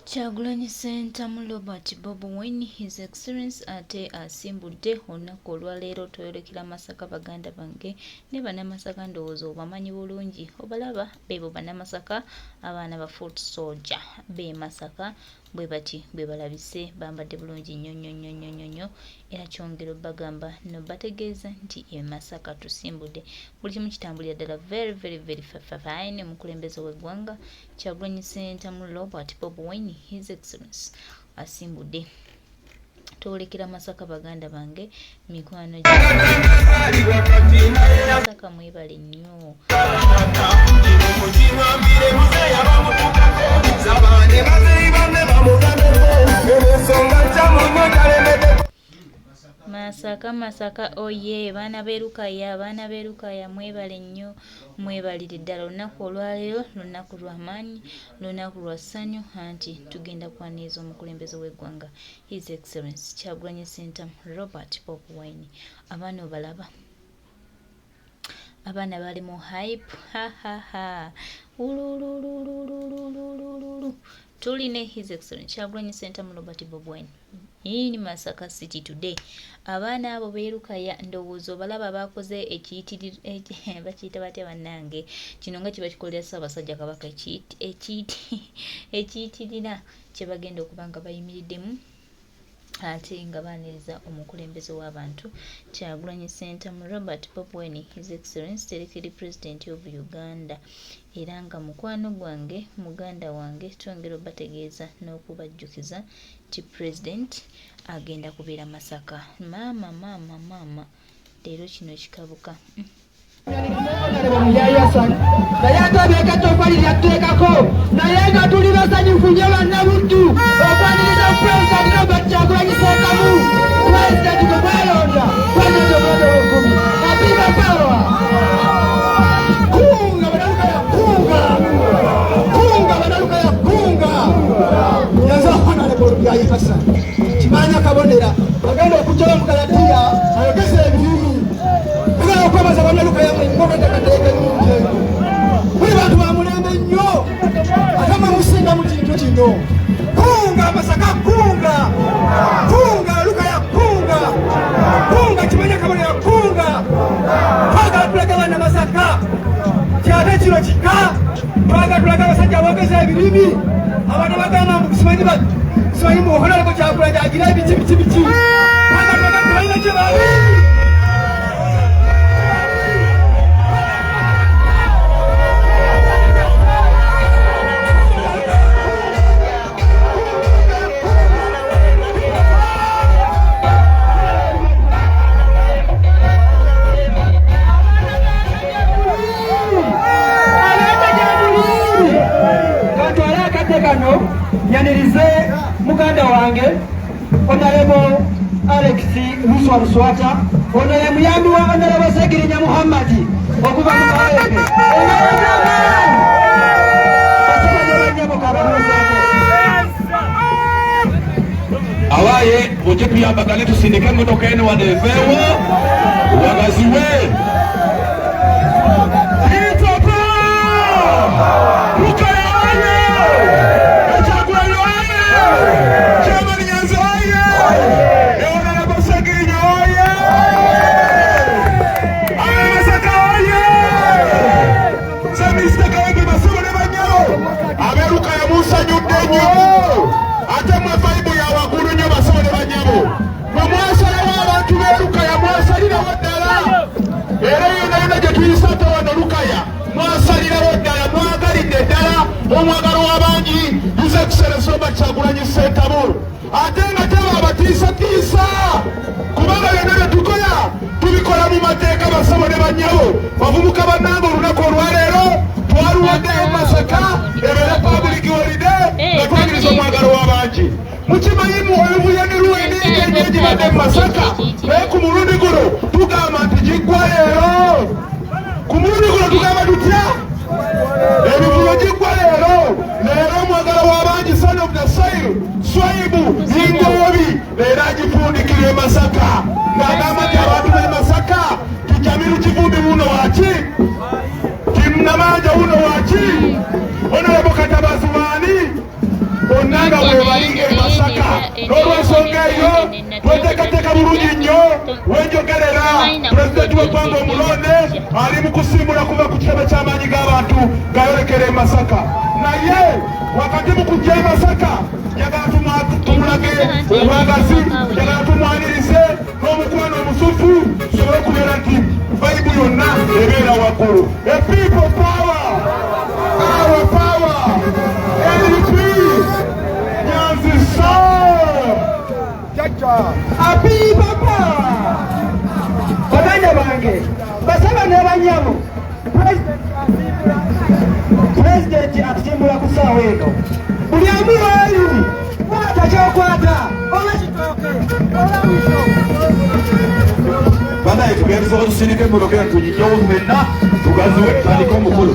Kyagulanyi Ssentamu Robert Bobi Wine His Excellence ate asimbudde olunaku olwaleero twayolekera Masaka baganda bange ne bannamasaka ndowooza obamanyi bulungi obalaba beebo bannamasaka abaana ba Foot Soldier b'e Masaka bwe bati bwe balabise bambadde bulungi nnyo era kyongera bagamba no bategeeza nti e Masaka tusimbudde buli kimu kitambulira ddala very fine omukulembeze w'eggwanga Kyagulanyi Ssentamu Robert Bobi Wine His Excellence asimbudde twolekera Masaka baganda bange mikwano Masaka mwebale nnyo Masaka oye baana beerukaya mwebale nnyo mwebalire ddala olunaku olwaleero lunaku lw'amaanyi lunaku lwa ssanyu anti tugenda kwaniriza omukulembeze w'eggwanga His Excellence Kyagulanyi Ssentamu Robert Bobi Wine abaana obalaba abaana bali mu hype tuline His Excellence Kyagulanyi Ssentamu Robert Bobi Wine in Masaka City today abaana abo beerukaya ndowooza obalaba bakoze ekiyitiriro bakiyita batya bannange kino nga kiba kikolera Ssaabasajja Kabaka ekiyitirira kye bagenda okuba nga bayimiriddemu ate nga baaniriza omukulembeze w'abantu Kyagulanyi Ssentamu Robert Bobi Wine His Excellence Terekeri President of Uganda era nga mukwano gwange muganda wange twongera obategeeza n'okubajjukiza ti President agenda kubeera Masaka maama leero kino kikabuka naye atobeka tofali lyatteekako naye nga tuli basanyufu nnyo bannabuddu okwaniriza President Robert Kyagulanyi Ssentamu President gwe mwalonda President omwaka w'ekkumi apiima pawa kunga banaluka kunga yaza Honorable Byayi Hassan kimanya kabonera agenda okujjawo mu Kalatiya ayogese ebirimi agenda okwebaza banaluka yamwe ngoba tekateeka nnungi buli bantu bamulembe nnyo ate mwe musinga mu kintu kino kunga Masaka kunga Lukaya kunga kimanya kabonera kunga twagala tulaga abaana Masaka kyate kino kika twagala tulaga abasajja aboogeza ebirimi abantu bagamba mbu simanyi muhonaliko Kyagulanyi agira ebiki twagala tulaga tubalina kye bali yanirize muganda wange Honorable Alex Luswata ono ye muyambi wa Honorable Segirinya Muhammad okuva mu Kalembe awaye uje tuyambagane tusindike emotoka eno wanevewo wagaziwe ate mwe faibu ya wakulu nnyo basole banyabo mwe mwasalawo abantu beerukaya mwasalirawo ddala era yonna gye tuyisate wano Lukaya mwasalirawo ddala mwagalidde ddala omwagalo w'abangi His Excellence Robert Kyagulanyi Ssentamu ate nga teba abatiisatiisa kubanga byonna bye tukola tubikola mu mateeka basabo ne banyabo bavubuka bannange olunaku olwaleero twaluwaddeyo Masaka ebeere public holiday nga twagiriza omwagalo w'abangi mukimanyi oluvuyani lw'eninga egibadde mu Masaka naye ku mulundi guno tugamba nti giggwa leero ku mulundi guno tugamba tutya ebivuyo giggwa leero omwagalo w'abangi Son of the Soil Swaibu Yingowobi leero agifundikira e Masaka ng'agamba nti abantu b'e Masaka kijamiru kivumbi buno waki Namanja uno waki Honorable Katabazi wani onanga n'olwensonga eyo tweteekateeka bulungi nnyo wenjogerera pulezidenti w'eggwanga omulonde ali mu kusimbula kuva ku kitebe ky'amaanyi g'abantu ng'ayolekera e Masaka naye wakati mu kujja e Masaka njagala tumulage obwagazi njagala tumwanirize n'omukwano omusufu tusobole okubeera nti vayibu yonna ebeera waggulu a people power our power LP Nyanzi a people power baganda bange basaba ne banyabo pulezidenti atusimbula ku ssaawa eno buli amu waali kwata kyokwata oba kitooke oba wiso banaye tugenda tusobola tusindika emmotoka eno tugijjawo fenna tugaziwe tutandika omukulu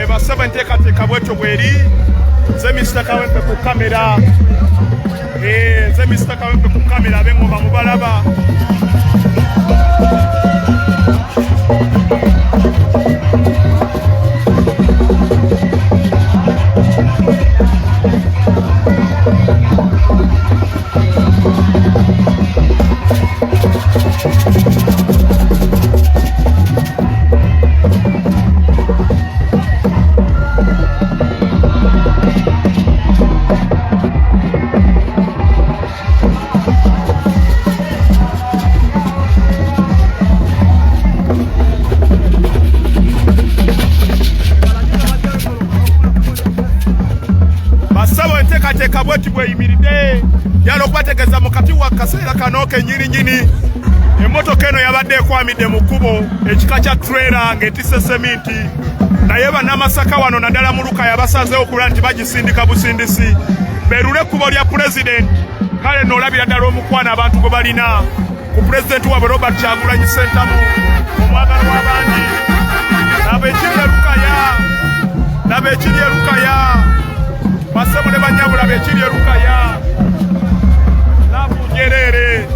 basaba enteekateeka bwetyo bweri nze Mr. Kawempe ku kamera nze Mr. Kawempe ku kamera ab'engoma mubalaba enteekateeka bweti bweyimiridde yala okubategeeza mu kati wa kaseera kano kenyininyini emmotoka eno yabadde ekwamidde mu kkubo ekika kya trailer ng'etisse seminti naye bannamasaka wano naddala mu Lukaya basazeewo okulaba nti bagisindika busindisi beerule ekkubo lya pulezidenti kale noolabira ddala omukwana abantu gwe balina ku pulezidenti waabwe Robert Kyagulanyi Ssentamu omwagalo w'abangi laba ekiri e Lukaya laba ekiri e Lukaya basebo ne banyabo laba ekiri e Lukaya laba Ujerere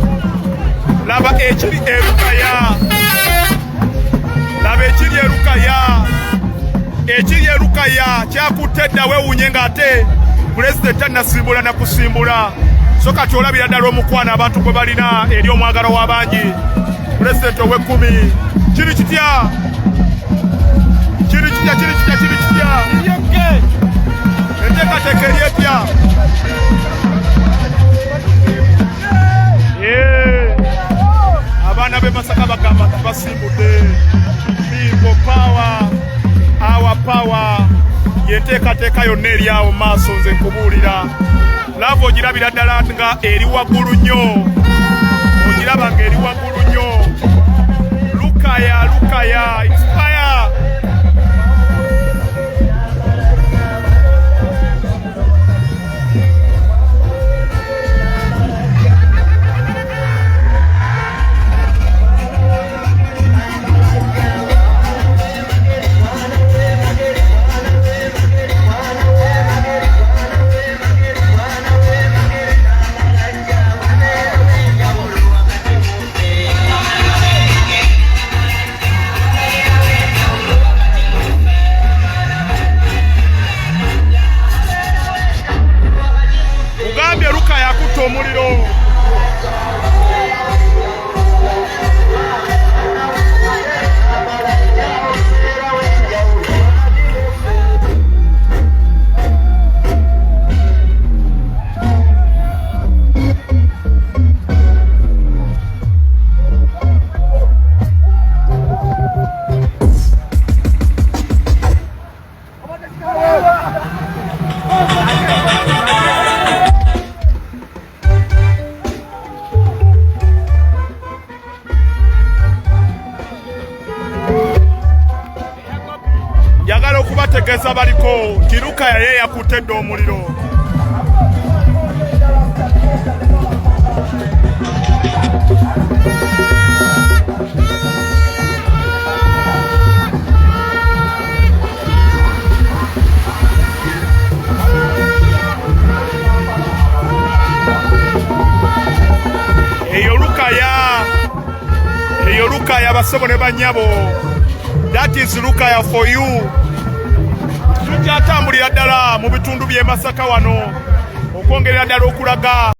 laba ekiri e Lukaya laba ekiri e Lukaya ekiri e Lukaya kyakutte dda weewuunye ng'ate pulezidenti annasimbula na kusimbula so kati olabira ddala omukwana abantu gwe balina eri omwagalo w'abangi pulezidenti ow'ekkumi kiri kitya kiri kitya kiri kitya kiri kitya enteekateeka eri etya abaana b'e Masaka bagamba nti basimbudde people power our power yenteekateeka yonna eri awo maaso nze nkubuulira lava ogirabira ddala nga eri waggulu nnyo ogiraba nga eri waggulu nnyo Lukaya Lukaya inspire omuliro njagala okubategeeza baliko nti Lukaya ye yakutte dda omuliro eyo Lukaya basebo ne banyabo. That is Lukaya for you. tukyatambulira ddala mu bitundu by'e Masaka wano okwongerera ddala okulaga